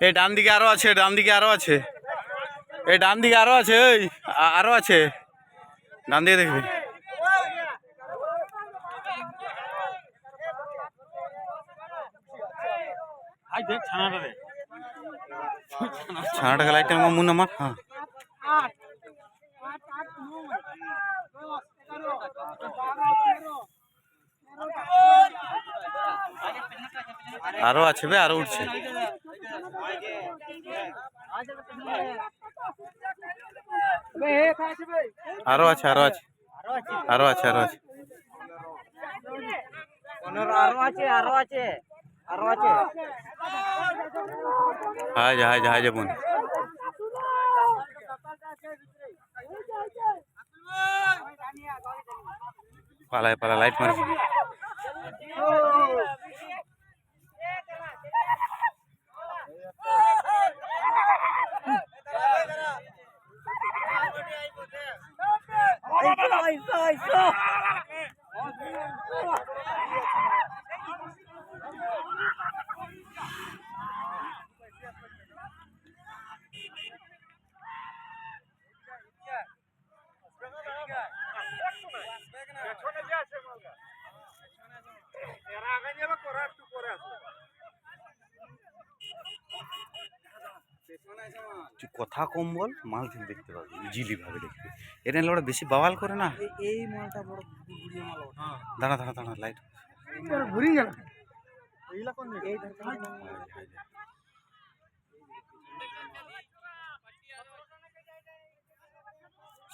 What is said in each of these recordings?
এই ডান দিকে আরো আছে, ডান দিকে আরো আছে, এই ডান দিকে আরো আছে, ওই আরো আছে, ডান দিকে দেখবি। ছানাটাকে লাইট মুন আমার। হ্যাঁ আরো আছে বে, আরো উঠছে, আরো আছে, আরো আছে, আরো আছে, আরো আছে, আরো আছে। হাই যা, হাই যা, হাই যা বোন। পালায় পালা, লাইট মার। কথা কম বল, মাল ঠিক দেখতে পাবি, ইজিলি ভাবে দেখবি। এটা নিলে ওরা বেশি বাওয়াল করে না। এই মালটা বড় গুড়িয়ে মাল। দাঁড়া দাঁড়া দাঁড়া, লাইট ঘুরি গেল।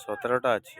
17টা আছে।